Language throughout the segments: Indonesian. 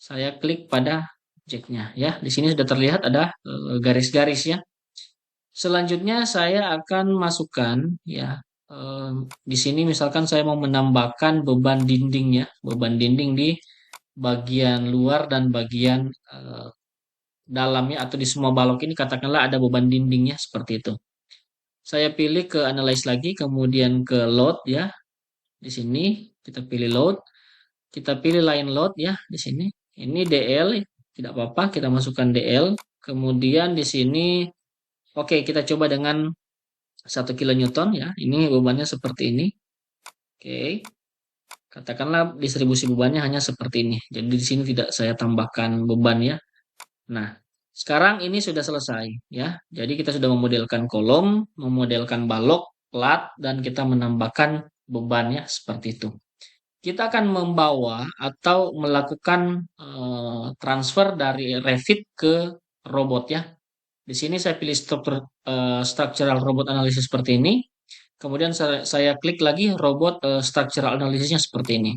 Saya klik pada objeknya ya. Di sini sudah terlihat ada garis-garis ya. Selanjutnya saya akan masukkan ya. Di sini misalkan saya mau menambahkan beban dinding ya, beban dinding di bagian luar dan bagian dalamnya atau di semua balok ini katakanlah ada beban dindingnya seperti itu. Saya pilih ke analyze lagi, kemudian ke load ya. Di sini kita pilih load, kita pilih line load ya di sini. Ini DL, tidak apa-apa, kita masukkan DL. Kemudian di sini oke, kita coba dengan 1 kilonewton ya. Ini bebannya seperti ini. Oke. Katakanlah distribusi bebannya hanya seperti ini. Jadi di sini tidak saya tambahkan beban ya. Nah, sekarang ini sudah selesai ya. Jadi kita sudah memodelkan kolom, memodelkan balok, plat, dan kita menambahkan bebannya seperti itu. Kita akan membawa atau melakukan transfer dari Revit ke robot ya. Di sini saya pilih structural robot analysis seperti ini. Kemudian saya klik lagi robot structural analysisnya seperti ini.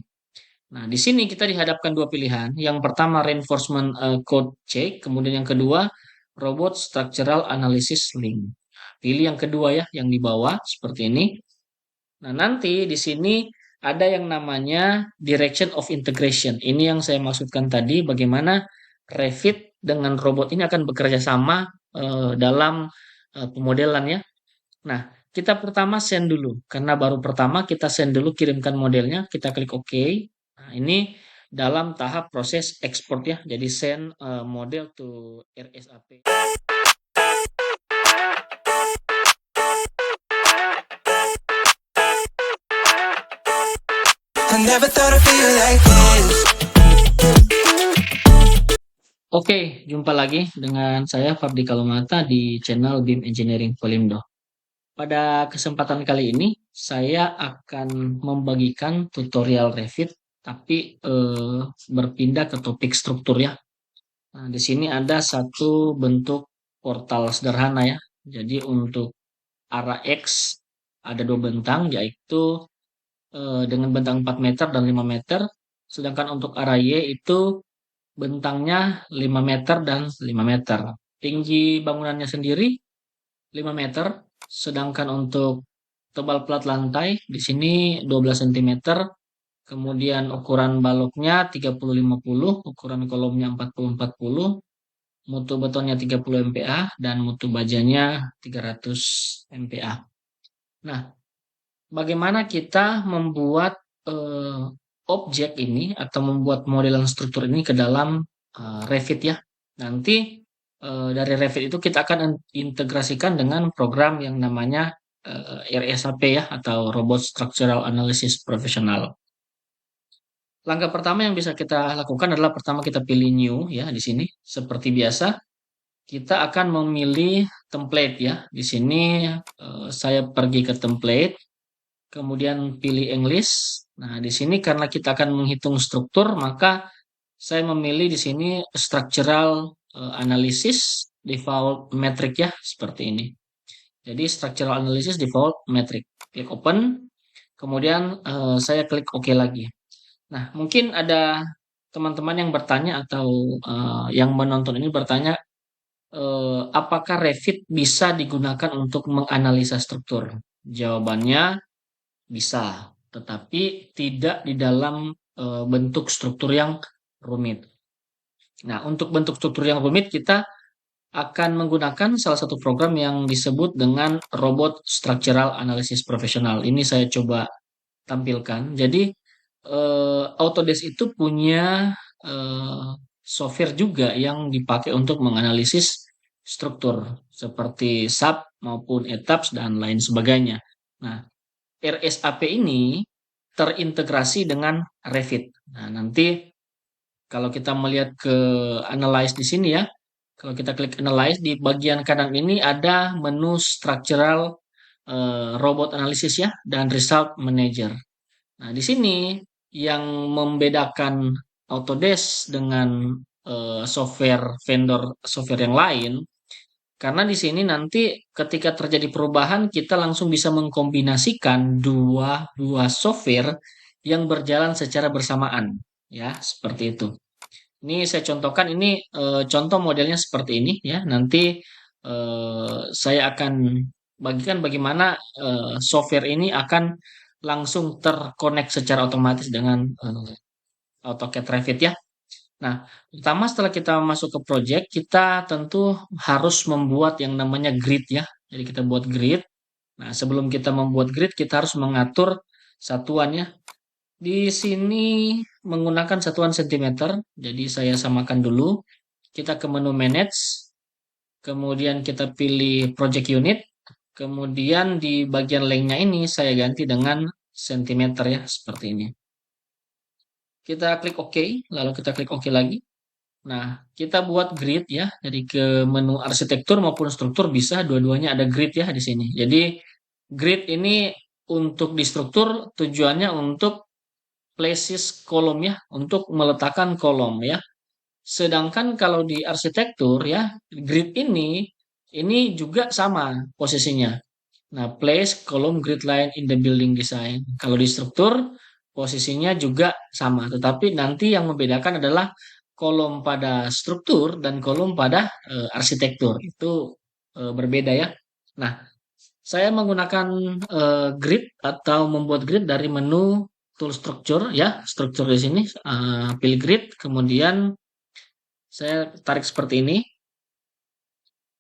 Nah, di sini kita dihadapkan dua pilihan. Yang pertama reinforcement code check, kemudian yang kedua robot structural analysis link. Pilih yang kedua ya, yang di bawah seperti ini. Nah, nanti di sini ada yang namanya direction of integration. Ini yang saya maksudkan tadi, bagaimana Revit dengan robot ini akan bekerja sama dalam pemodelan ya. Nah, kita pertama send dulu. Karena baru pertama kita send dulu, kirimkan modelnya, kita klik OK. Nah, ini dalam tahap proses ekspor ya. Jadi send model to RSAP. I never thought I'd feel like this. Oke, jumpa lagi dengan saya Fabdi Kalumata di channel BIM Engineering Polindo. Pada kesempatan kali ini saya akan membagikan tutorial Revit tapi berpindah ke topik struktur ya. Nah, di sini ada satu bentuk portal sederhana ya. Jadi untuk arah X ada dua bentang yaitu dengan bentang 4 meter dan 5 meter. Sedangkan untuk arah Y itu bentangnya 5 meter dan 5 meter. Tinggi bangunannya sendiri 5 meter. Sedangkan untuk tebal plat lantai di sini 12 cm. Kemudian ukuran baloknya 30-50, ukuran kolomnya 40-40, mutu betonnya 30 MPa dan mutu bajanya 300 MPa. Nah, bagaimana kita membuat objek ini atau membuat modelan struktur ini ke dalam Revit ya. Nanti dari Revit itu kita akan integrasikan dengan program yang namanya RSAP ya atau Robot Structural Analysis Professional. Langkah pertama yang bisa kita lakukan adalah pertama kita pilih new ya di sini. Seperti biasa kita akan memilih template ya. Di sini saya pergi ke template, kemudian pilih English. Nah, di sini karena kita akan menghitung struktur, maka saya memilih di sini structural analysis default metric ya, seperti ini. Jadi structural analysis default metric. Klik open, kemudian saya klik OK lagi. Nah, mungkin ada teman-teman yang bertanya atau yang menonton ini bertanya, apakah Revit bisa digunakan untuk menganalisa struktur? Jawabannya bisa, tetapi tidak di dalam bentuk struktur yang rumit. Nah, untuk bentuk struktur yang rumit kita akan menggunakan salah satu program yang disebut dengan Robot Structural Analysis Professional. Ini saya coba tampilkan. Jadi Autodesk itu punya software juga yang dipakai untuk menganalisis struktur seperti sub maupun etaps dan lain sebagainya. Nah, RSAP ini terintegrasi dengan Revit. Nah, nanti kalau kita melihat ke analyze di sini ya, kalau kita klik analyze di bagian kanan ini ada menu structural robot analysis ya dan result manager. Nah, di sini yang membedakan Autodesk dengan software vendor software yang lain, karena di sini nanti ketika terjadi perubahan kita langsung bisa mengkombinasikan dua software yang berjalan secara bersamaan, ya seperti itu. Ini saya contohkan ini contoh modelnya seperti ini ya. Nanti saya akan bagikan bagaimana software ini akan langsung terkonek secara otomatis dengan AutoCAD Revit ya. Nah, pertama setelah kita masuk ke project, kita tentu harus membuat yang namanya grid ya. Jadi kita buat grid. Nah, sebelum kita membuat grid, kita harus mengatur satuannya. Di sini menggunakan satuan sentimeter. Jadi saya samakan dulu. Kita ke menu manage, kemudian kita pilih project unit, kemudian di bagian lengthnya ini saya ganti dengan sentimeter ya, seperti ini. Kita klik OK, lalu kita klik OK lagi. Nah, kita buat grid ya. Jadi ke menu arsitektur maupun struktur bisa, dua-duanya ada grid ya di sini. Jadi grid ini untuk di struktur tujuannya untuk places kolom ya, untuk meletakkan kolom ya. Sedangkan kalau di arsitektur ya, grid ini juga sama posisinya. Nah, place column grid line in the building design. Kalau di struktur posisinya juga sama, tetapi nanti yang membedakan adalah kolom pada struktur dan kolom pada arsitektur. Itu berbeda ya. Nah, saya menggunakan grid atau membuat grid dari menu tool structure ya, struktur di sini pilih grid, kemudian saya tarik seperti ini.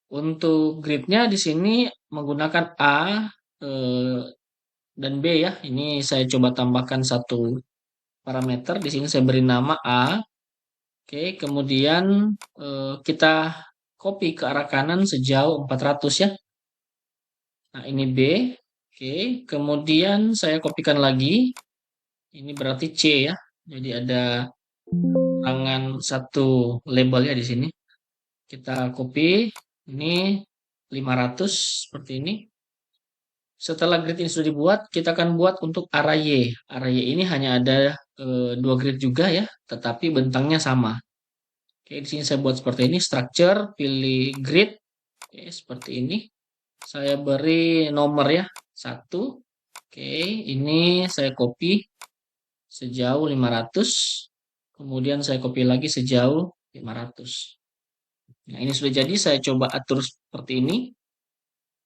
Untuk gridnya di sini menggunakan A eh, dan B ya. Ini saya coba tambahkan satu parameter. Di sini saya beri nama A. Oke, kemudian kita copy ke arah kanan sejauh 400 ya. Nah, ini B. Oke, kemudian saya kopikan lagi. Ini berarti C ya. Jadi ada kurangan satu label ya di sini. Kita copy. Ini 500 seperti ini. Setelah grid ini sudah dibuat, kita akan buat untuk array Y. Array Y ini hanya ada dua grid juga ya, tetapi bentangnya sama. Oke, di sini saya buat seperti ini, structure, pilih grid, oke, seperti ini. Saya beri nomor ya, 1. Oke, ini saya copy sejauh 500. Kemudian saya copy lagi sejauh 500. Nah, ini sudah jadi, saya coba atur seperti ini.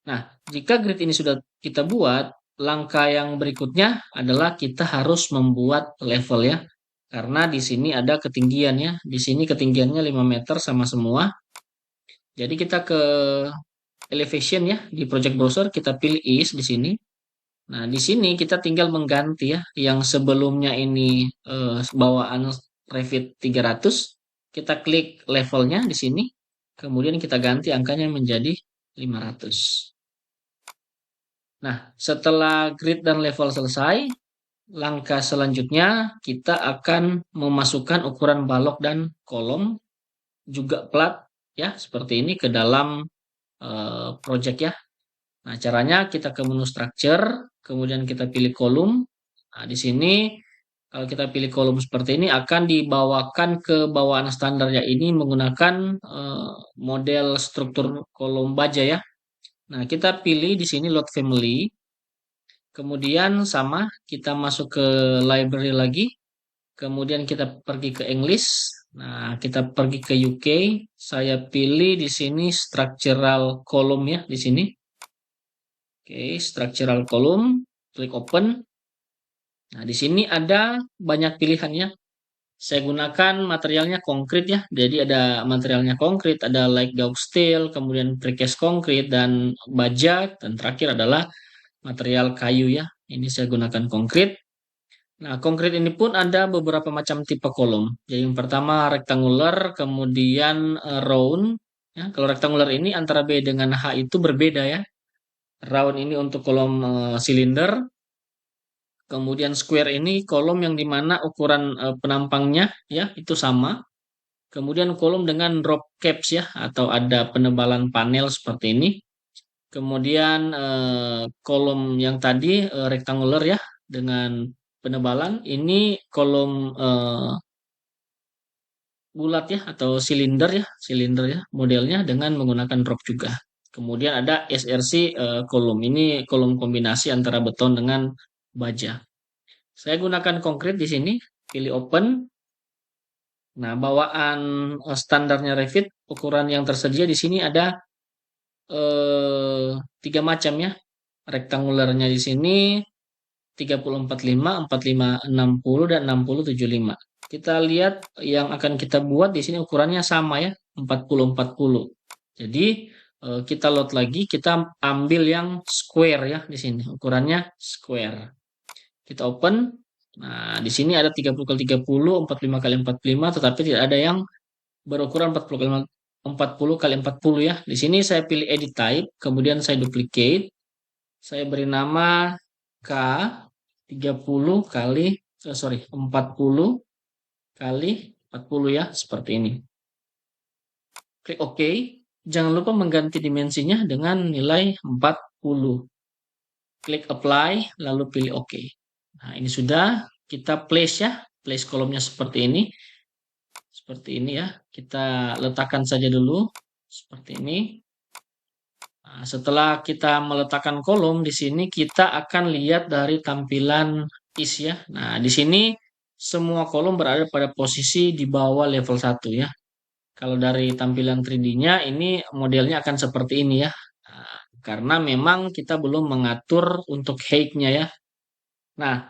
Nah, jika grid ini sudah kita buat, langkah yang berikutnya adalah kita harus membuat level ya. Karena di sini ada ketinggian ya. Di sini ketinggiannya 5 meter sama semua. Jadi kita ke elevation ya di project browser, kita pilih east di sini. Nah, di sini kita tinggal mengganti ya yang sebelumnya ini bawaan Revit 300, kita klik levelnya di sini. Kemudian kita ganti angkanya menjadi 500. Nah, setelah grid dan level selesai, langkah selanjutnya kita akan memasukkan ukuran balok dan kolom juga plat ya seperti ini ke dalam project ya. Nah, caranya kita ke menu structure, kemudian kita pilih kolom. Nah, di sini kalau kita pilih kolom seperti ini akan dibawakan ke bawaan standarnya ini menggunakan model struktur kolom baja ya. Nah, kita pilih di sini load family. Kemudian sama, kita masuk ke library lagi. Kemudian kita pergi ke English. Nah, kita pergi ke UK. Saya pilih di sini structural column ya, di sini. Oke, structural column. Klik open. Nah, di sini ada banyak pilihannya. Saya gunakan materialnya konkrit ya. Jadi ada materialnya konkrit, ada like Gauk steel, kemudian precast konkrit dan baja, dan terakhir adalah material kayu ya. Ini saya gunakan konkrit. Nah, konkrit ini pun ada beberapa macam tipe kolom. Jadi yang pertama rectangular, kemudian round. Ya, kalau rectangular ini antara B dengan H itu berbeda ya. Round ini untuk kolom silinder. Kemudian square ini kolom yang dimana ukuran penampangnya ya itu sama. Kemudian kolom dengan drop caps ya atau ada penebalan panel seperti ini. Kemudian kolom yang tadi rectangular ya dengan penebalan ini kolom bulat ya atau silinder ya modelnya dengan menggunakan drop juga. Kemudian ada SRC kolom. Ini kolom kombinasi antara beton dengan baja. Saya gunakan konkrit di sini, pilih open. Nah, bawaan standarnya Revit, ukuran yang tersedia di sini ada tiga macam ya. Rektangulernya di sini 30 45, 45 60 dan 60 75. Kita lihat yang akan kita buat di sini ukurannya sama ya, 40 40. Jadi kita load lagi, kita ambil yang square ya di sini. Ukurannya square. Kita open. Nah, di sini ada 30 kali 30, 45 kali 45, tetapi tidak ada yang berukuran 40 kali 40 ya. Di sini saya pilih edit type, kemudian saya duplicate. Saya beri nama K 30 kali 40 kali 40 ya, seperti ini. Klik OK. Jangan lupa mengganti dimensinya dengan nilai 40. Klik apply, lalu pilih OK. Nah, ini sudah kita place ya. Place kolomnya seperti ini. Seperti ini ya. Kita letakkan saja dulu. Seperti ini. Nah, setelah kita meletakkan kolom di sini kita akan lihat dari tampilan is ya. Nah, di sini semua kolom berada pada posisi di bawah level 1 ya. Kalau dari tampilan 3D-nya ini modelnya akan seperti ini ya. Nah, karena memang kita belum mengatur untuk height-nya ya. Nah,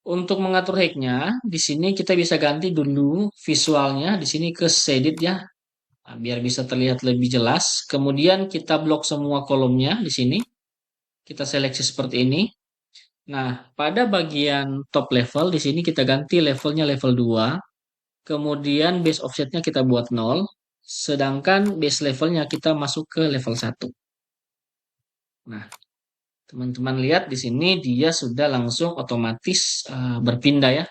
untuk mengatur height-nya di sini kita bisa ganti dulu visualnya di sini ke shaded ya. Nah, biar bisa terlihat lebih jelas. Kemudian kita blok semua kolomnya di sini. Kita seleksi seperti ini. Nah, pada bagian top level di sini kita ganti levelnya level 2. Kemudian base offsetnya kita buat 0. Sedangkan base levelnya kita masuk ke level 1. Nah, teman-teman lihat di sini dia sudah langsung otomatis berpindah ya.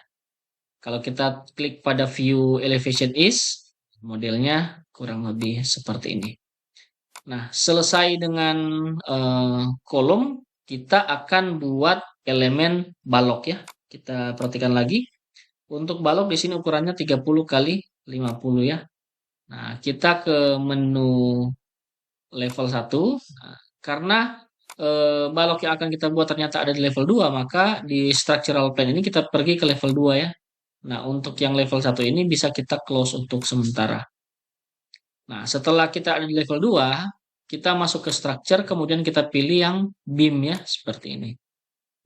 Kalau kita klik pada view elevation is, modelnya kurang lebih seperti ini. Nah, selesai dengan kolom, kita akan buat elemen balok ya. Kita perhatikan lagi. Untuk balok di sini ukurannya 30 kali 50 ya. Nah, kita ke menu level 1. Nah, karena balok yang akan kita buat ternyata ada di level 2, maka di structural plan ini kita pergi ke level 2 ya. Nah, untuk yang level 1 ini bisa kita close untuk sementara. Nah, setelah kita ada di level 2, kita masuk ke structure, kemudian kita pilih yang beam ya, seperti ini.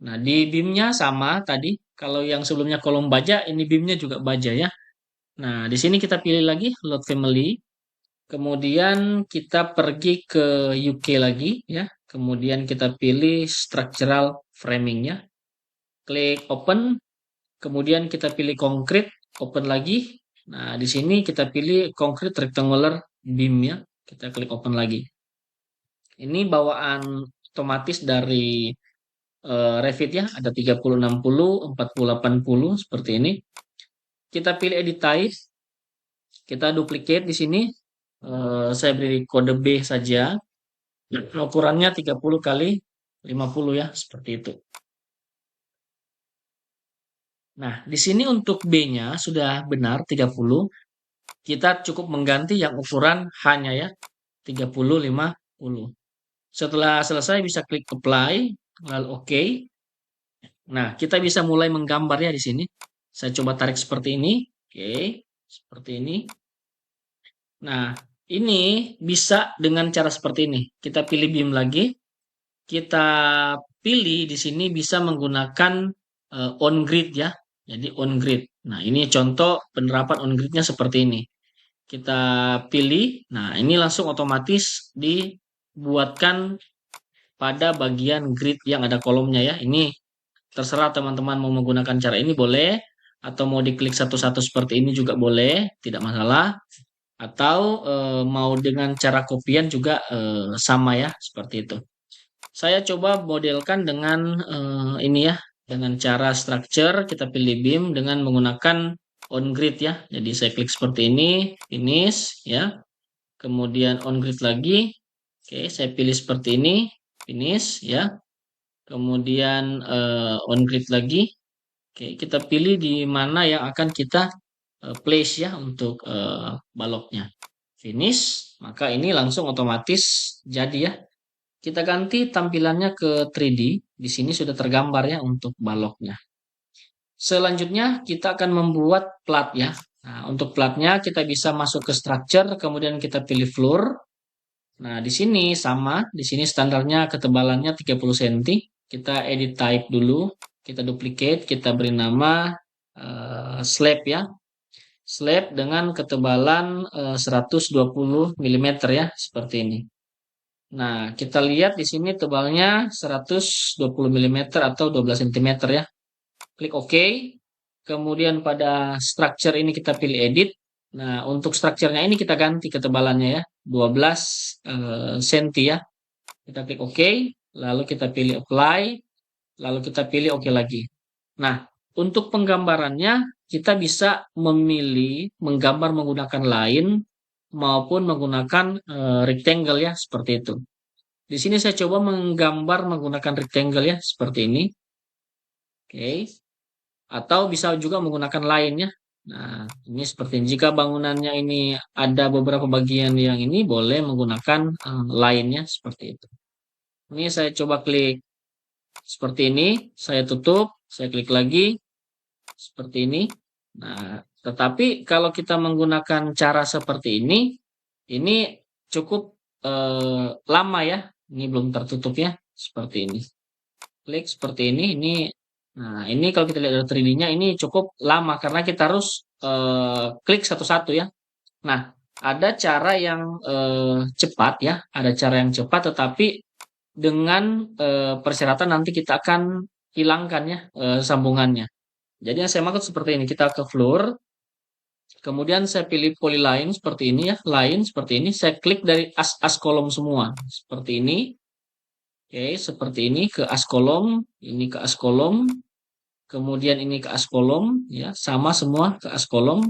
Nah, di beamnya sama tadi. Kalau yang sebelumnya kolom baja, ini beamnya juga baja ya. Nah, di sini kita pilih lagi load family. Kemudian kita pergi ke UK lagi ya. Kemudian kita pilih structural framing ya. Klik open. Kemudian kita pilih concrete, open lagi. Nah, di sini kita pilih concrete rectangular beam ya. Kita klik open lagi. Ini bawaan otomatis dari Revit ya, ada 30 60, 40 80 seperti ini. Kita pilih edit type. Kita duplicate di sini. Saya beri kode B saja. Ukurannya 30 kali 50 ya, seperti itu. Nah, di sini untuk B-nya sudah benar 30. Kita cukup mengganti yang ukuran hanya ya 30 50. Setelah selesai bisa klik apply, lalu OK. Nah, kita bisa mulai menggambar ya di sini. Saya coba tarik seperti ini. Oke, seperti ini. Nah, ini bisa dengan cara seperti ini. Kita pilih beam lagi. Kita pilih di sini bisa menggunakan on grid ya. Jadi on grid. Nah, ini contoh penerapan on gridnya seperti ini. Kita pilih. Nah, ini langsung otomatis dibuatkan pada bagian grid yang ada kolomnya ya. Ini terserah teman-teman mau menggunakan cara ini boleh. Atau mau diklik satu-satu seperti ini juga boleh. Tidak masalah. Atau mau dengan cara kopian juga sama ya. Seperti itu. Saya coba modelkan dengan ini ya. Dengan cara structure. Kita pilih beam dengan menggunakan on grid ya. Jadi saya klik seperti ini. Finish ya. Kemudian on grid lagi. Oke, saya pilih seperti ini. Finish ya. Kemudian on grid lagi. Oke, kita pilih di mana yang akan kita place ya untuk baloknya. Finish, maka ini langsung otomatis jadi ya. Kita ganti tampilannya ke 3D. Di sini sudah tergambar ya untuk baloknya. Selanjutnya kita akan membuat plat ya. Nah, untuk platnya kita bisa masuk ke structure, kemudian kita pilih floor. Nah, di sini sama, di sini standarnya ketebalannya 30 cm. Kita edit type dulu, kita duplicate, kita beri nama slab ya. Slab dengan ketebalan 120 mm ya, seperti ini. Nah, kita lihat di sini tebalnya 120 mm atau 12 cm ya. Klik OK. Kemudian pada structure ini kita pilih edit. Nah, untuk structure-nya ini kita ganti ketebalannya ya, 12 cm ya. Kita klik OK, lalu kita pilih apply, lalu kita pilih OK lagi. Nah, untuk penggambarannya kita bisa memilih menggambar menggunakan line maupun menggunakan rectangle ya, seperti itu. Di sini saya coba menggambar menggunakan rectangle ya, seperti ini. Oke. Atau bisa juga menggunakan line ya. Nah, ini seperti ini. Jika bangunannya ini ada beberapa bagian yang ini boleh menggunakan line-nya seperti itu. Ini saya coba klik seperti ini, saya tutup, saya klik lagi seperti ini. Nah, tetapi kalau kita menggunakan cara seperti ini cukup lama ya. Ini belum tertutup ya, seperti ini. Klik seperti ini. Nah, ini kalau kita lihat dari 3D-nya ini cukup lama karena kita harus klik satu-satu ya. Nah, ada cara yang cepat ya, ada cara yang cepat tetapi dengan persyaratan nanti kita akan hilangkan ya sambungannya. Jadi yang saya maksud seperti ini, kita ke floor, kemudian saya pilih polyline seperti ini ya, line seperti ini, saya klik dari as kolom semua, seperti ini. Oke, seperti ini ke as kolom, ini ke as kolom, kemudian ini ke as kolom, ya, sama semua ke as kolom.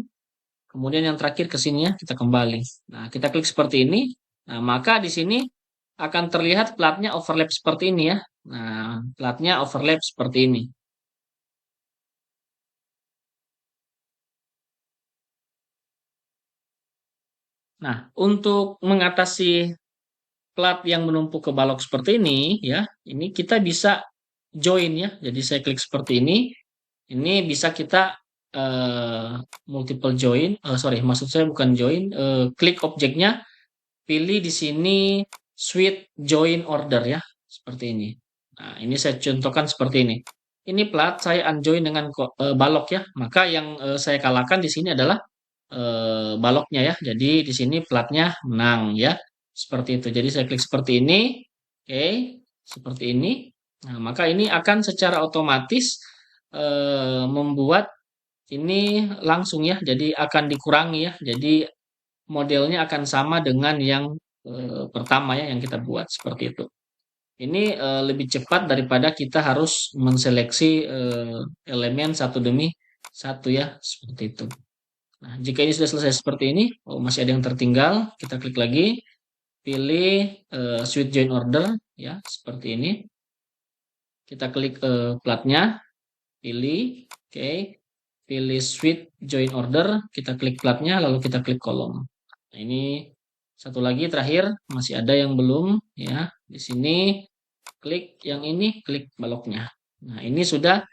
Kemudian yang terakhir ke sini ya, kita kembali. Nah, kita klik seperti ini. Nah, maka di sini akan terlihat platnya overlap seperti ini ya. Nah, platnya overlap seperti ini. Nah, untuk mengatasi plat yang menumpuk ke balok seperti ini ya, ini kita bisa join ya. Jadi saya klik seperti ini. Ini bisa kita eh, multiple join, sorry, maksud saya bukan join, klik objeknya, pilih di sini switch join order ya, seperti ini. Nah, ini saya contohkan seperti ini. Ini plat saya unjoin dengan balok ya, maka yang saya kalahkan di sini adalah baloknya ya. Jadi di sini platnya menang ya. Seperti itu. Jadi saya klik seperti ini. Oke, seperti ini. Nah, maka ini akan secara otomatis membuat ini langsung ya. Jadi akan dikurangi ya. Jadi modelnya akan sama dengan yang pertama ya yang kita buat seperti itu. Ini lebih cepat daripada kita harus menseleksi elemen satu demi satu ya, seperti itu. Nah, jika ini sudah selesai seperti ini, oh masih ada yang tertinggal, kita klik lagi, pilih switch join order, ya seperti ini. Kita klik platnya, pilih, oke, pilih switch join order, kita klik platnya, lalu kita klik kolom. Nah, ini satu lagi terakhir, masih ada yang belum, ya. Di sini klik yang ini, klik baloknya. Nah, ini sudah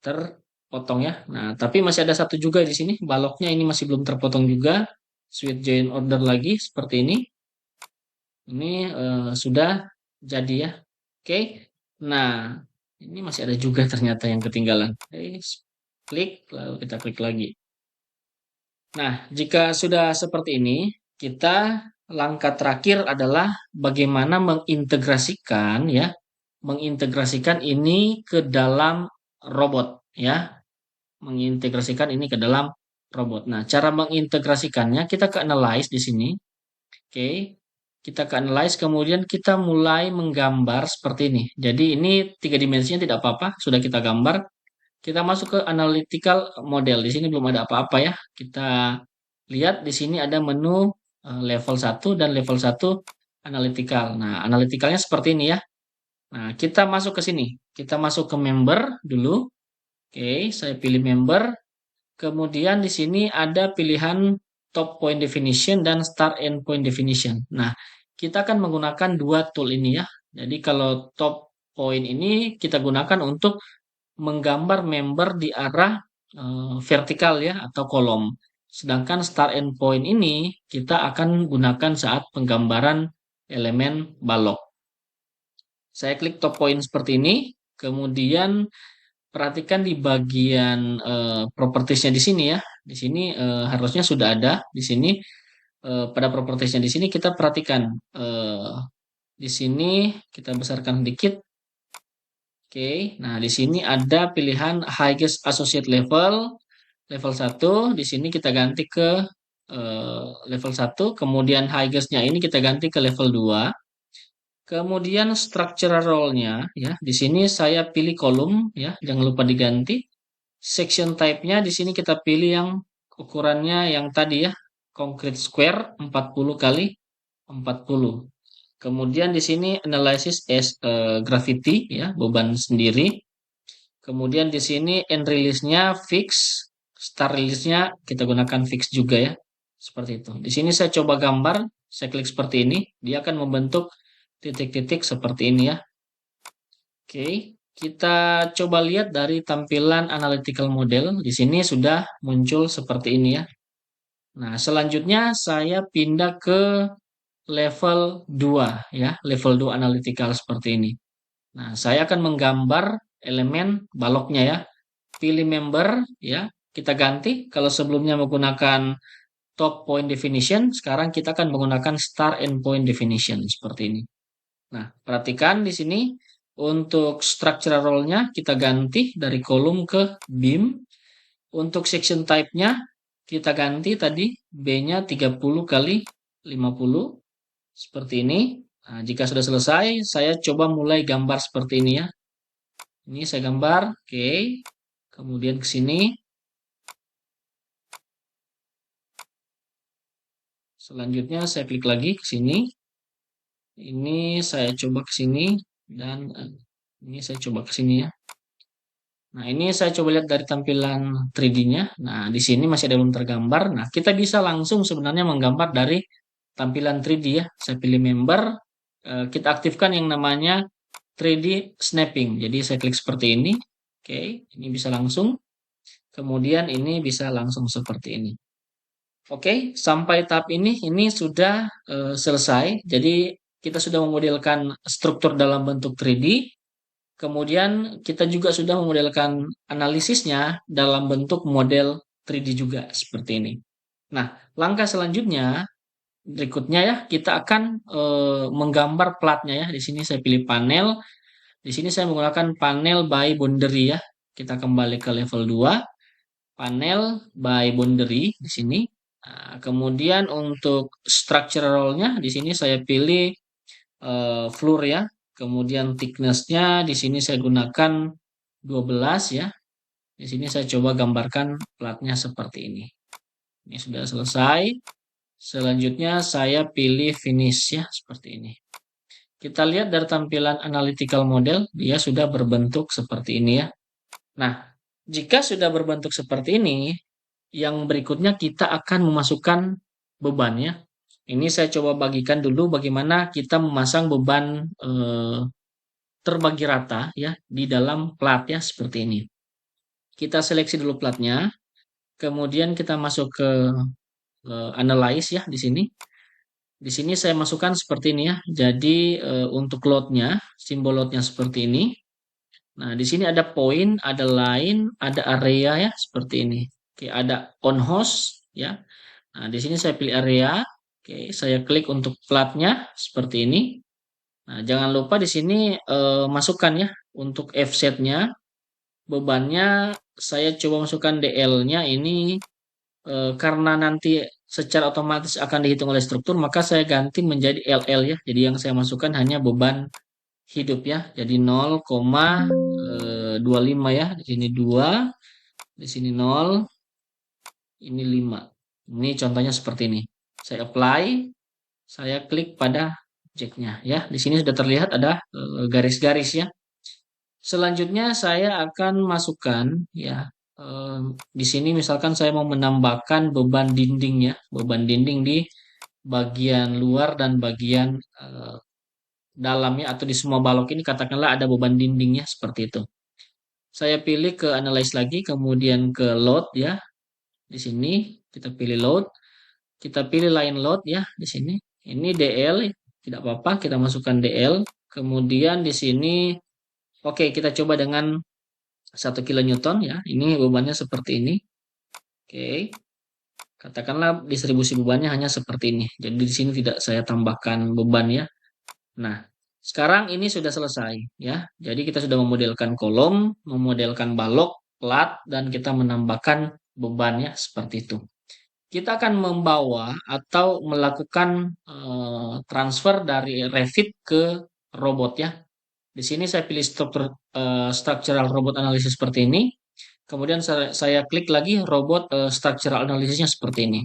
terpotong ya. Nah, tapi masih ada satu juga di sini, baloknya ini masih belum terpotong juga. Switch join order lagi seperti ini. Ini sudah jadi ya. Oke. Nah, ini masih ada juga ternyata yang ketinggalan. Oke, klik lalu kita klik lagi. Nah, jika sudah seperti ini, kita langkah terakhir adalah bagaimana mengintegrasikan ya, mengintegrasikan ini ke dalam robot ya, mengintegrasikan ini ke dalam robot. Nah, cara mengintegrasikannya kita ke analyze di sini. Oke. Kita ke analyze kemudian kita mulai menggambar seperti ini. Jadi ini tiga dimensinya tidak apa-apa, sudah kita gambar. Kita masuk ke analytical model. Di sini belum ada apa-apa ya. Kita lihat di sini ada menu level 1 dan level 1 analytical. Nah, analyticalnya seperti ini ya. Nah, kita masuk ke sini. Kita masuk ke member dulu. Oke, saya pilih member. Kemudian di sini ada pilihan top point definition dan start end point definition. Nah, kita akan menggunakan dua tool ini ya. Jadi kalau top point ini kita gunakan untuk menggambar member di arah vertikal ya atau kolom. Sedangkan start end point ini kita akan gunakan saat penggambaran elemen balok. Saya klik top point seperti ini, kemudian perhatikan di bagian propertiesnya di sini ya. Di sini harusnya sudah ada. Di sini pada propertiesnya di sini kita perhatikan di sini kita besarkan sedikit. Oke, nah di sini ada pilihan highest associate level, level 1. Di sini kita ganti ke level 1, kemudian highest-nya ini kita ganti ke level 2. Kemudian structural role-nya ya, di sini saya pilih kolom ya, jangan lupa diganti. Section type-nya di sini kita pilih yang ukurannya yang tadi ya, concrete square 40 kali 40. Kemudian di sini analysis as gravity ya, beban sendiri. Kemudian di sini end release-nya fix, start release-nya kita gunakan fix juga ya. Seperti itu. Di sini saya coba gambar, saya klik seperti ini, dia akan membentuk titik-titik seperti ini ya. Oke, kita coba lihat dari tampilan analytical model. Di sini sudah muncul seperti ini ya. Nah, selanjutnya saya pindah ke level 2 ya, level 2 analytical seperti ini. Nah, saya akan menggambar elemen baloknya ya. Pilih member ya, kita ganti. Kalau sebelumnya menggunakan top point definition, sekarang kita akan menggunakan start end point definition seperti ini. Nah, perhatikan di sini untuk structural role-nya kita ganti dari kolom ke beam. Untuk section type-nya kita ganti tadi B-nya 30 kali 50 seperti ini. Nah, jika sudah selesai, saya coba mulai gambar seperti ini ya. Ini saya gambar, oke. Kemudian ke sini. Selanjutnya saya klik lagi ke sini. Ini saya coba ke sini dan ini saya coba ke sini ya. Nah, ini saya coba lihat dari tampilan 3D-nya. Nah, di sini masih ada belum tergambar. Nah, kita bisa langsung sebenarnya menggambar dari tampilan 3D ya. Saya pilih member, kita aktifkan yang namanya 3D snapping. Jadi saya klik seperti ini. Oke, ini bisa langsung. Kemudian ini bisa langsung seperti ini. Oke, sampai tahap ini sudah selesai. Jadi kita sudah memodelkan struktur dalam bentuk 3D. Kemudian kita juga sudah memodelkan analisisnya dalam bentuk model 3D juga seperti ini. Nah, langkah selanjutnya berikutnya ya kita akan menggambar platnya ya. Di sini saya pilih panel. Di sini saya menggunakan panel by boundary ya. Kita kembali ke level 2, panel by boundary di sini. Nah, kemudian untuk structural role-nya di sini saya pilih floor ya. Kemudian thickness-nya di sini saya gunakan 12 ya. Di sini saya coba gambarkan platnya seperti ini. Ini sudah selesai. Selanjutnya saya pilih finish ya, seperti ini. Kita lihat dari tampilan analytical model, dia sudah berbentuk seperti ini ya. Nah, jika sudah berbentuk seperti ini, yang berikutnya kita akan memasukkan bebannya. Ini saya coba bagikan dulu bagaimana kita memasang beban terbagi rata ya di dalam plat ya seperti ini. Kita seleksi dulu platnya, kemudian kita masuk ke analyze ya di sini. Di sini saya masukkan seperti ini ya. Jadi untuk loadnya, simbol loadnya seperti ini. Nah, di sini ada point, ada line, ada area ya seperti ini. Oke, ada on host ya. Nah, di sini saya pilih area. Oke, saya klik untuk platnya seperti ini. Nah, jangan lupa di sini masukkan ya untuk offsetnya, bebannya saya coba masukkan DL-nya ini karena nanti secara otomatis akan dihitung oleh struktur, maka saya ganti menjadi LL ya. Jadi yang saya masukkan hanya beban hidup ya. Jadi 0,25 ya. Di sini 2, di sini 0, ini 5. Ini contohnya seperti ini. Saya apply, saya klik pada jacknya ya. Di sini sudah terlihat ada garis-garis ya. Selanjutnya saya akan masukkan ya di sini misalkan saya mau menambahkan beban dinding ya, beban dinding di bagian luar dan bagian dalamnya atau di semua balok ini katakanlah ada beban dindingnya seperti itu. Saya pilih ke analyze lagi, kemudian ke load ya di sini. Kita pilih load, kita pilih line load ya di sini. Ini DL, tidak apa-apa, kita masukkan DL. Kemudian di sini, oke, kita coba dengan 1 kilonewton ya. Ini bebannya seperti ini. Oke. Katakanlah distribusi bebannya hanya seperti ini. Jadi di sini tidak saya tambahkan beban ya. Nah, sekarang ini sudah selesai ya. Jadi kita sudah memodelkan kolom, memodelkan balok, plat, dan kita menambahkan beban ya seperti itu. Kita akan membawa atau melakukan transfer dari Revit ke robot ya. Di sini saya pilih structural robot analysis seperti ini. Kemudian saya klik lagi robot structural analysisnya seperti ini.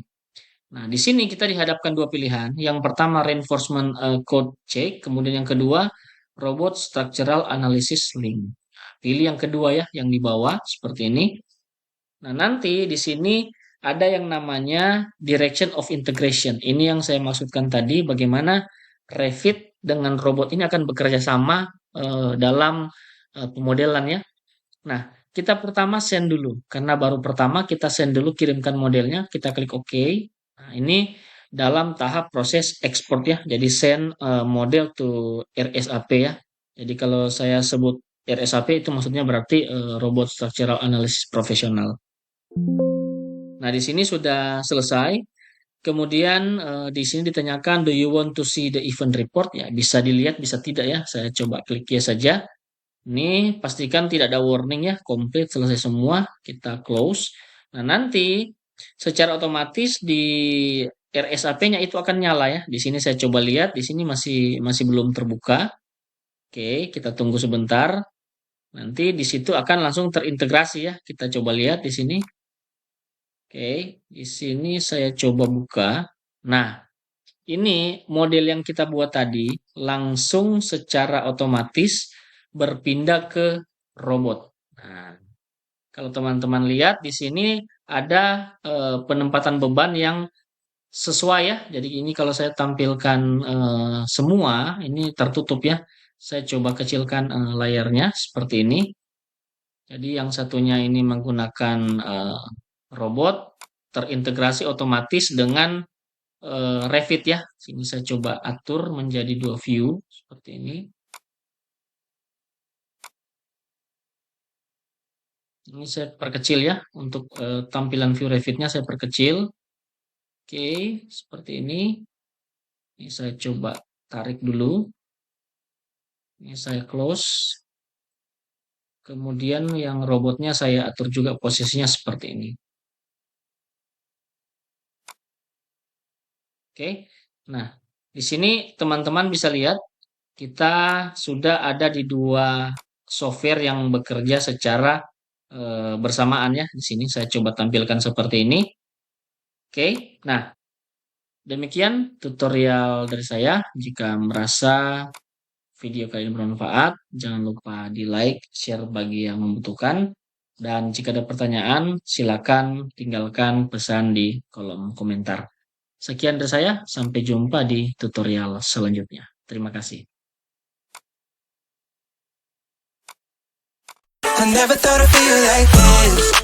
Nah, di sini kita dihadapkan dua pilihan. Yang pertama reinforcement code check, kemudian yang kedua robot structural analysis link. Nah, pilih yang kedua ya, yang di bawah seperti ini. Nah, nanti di sini ada yang namanya direction of integration. Ini yang saya maksudkan tadi, bagaimana Revit dengan robot ini akan bekerja sama dalam pemodelan ya. Nah, kita pertama send dulu. Karena baru pertama kita send dulu, kirimkan modelnya, kita klik OK. Nah, ini dalam tahap proses ekspor ya. Jadi send model to RSAP ya. Jadi kalau saya sebut RSAP itu maksudnya berarti Robot Structural Analysis Professional. Nah, di sini sudah selesai. Kemudian di sini ditanyakan, do you want to see the event report? Ya, bisa dilihat, bisa tidak ya. Saya coba klik yes saja. Ini pastikan tidak ada warning ya, komplit selesai semua, kita close. Nah, nanti secara otomatis di RSAP-nya itu akan nyala ya. Di sini saya coba lihat, di sini masih belum terbuka. Oke, kita tunggu sebentar. Nanti di situ akan langsung terintegrasi ya. Kita coba lihat di sini. Oke, di sini saya coba buka. Nah, ini model yang kita buat tadi langsung secara otomatis berpindah ke robot. Nah, kalau teman-teman lihat di sini ada penempatan beban yang sesuai ya. Jadi ini kalau saya tampilkan semua, ini tertutup ya. Saya coba kecilkan layarnya seperti ini. Jadi yang satunya ini menggunakan robot terintegrasi otomatis dengan Revit ya. Sini saya coba atur menjadi 2 view seperti ini. Ini saya perkecil ya untuk tampilan view Revitnya saya perkecil. Oke, seperti ini. Ini saya coba tarik dulu. Ini saya close. Kemudian yang robotnya saya atur juga posisinya seperti ini. Oke. Nah, di sini teman-teman bisa lihat kita sudah ada di dua software yang bekerja secara bersamaan ya. Di sini saya coba tampilkan seperti ini. Oke. Nah, demikian tutorial dari saya. Jika merasa video kalian bermanfaat, jangan lupa di like, share bagi yang membutuhkan. Dan jika ada pertanyaan, silakan tinggalkan pesan di kolom komentar. Sekian dari saya, sampai jumpa di tutorial selanjutnya. Terima kasih. I never thought I'd feel like this.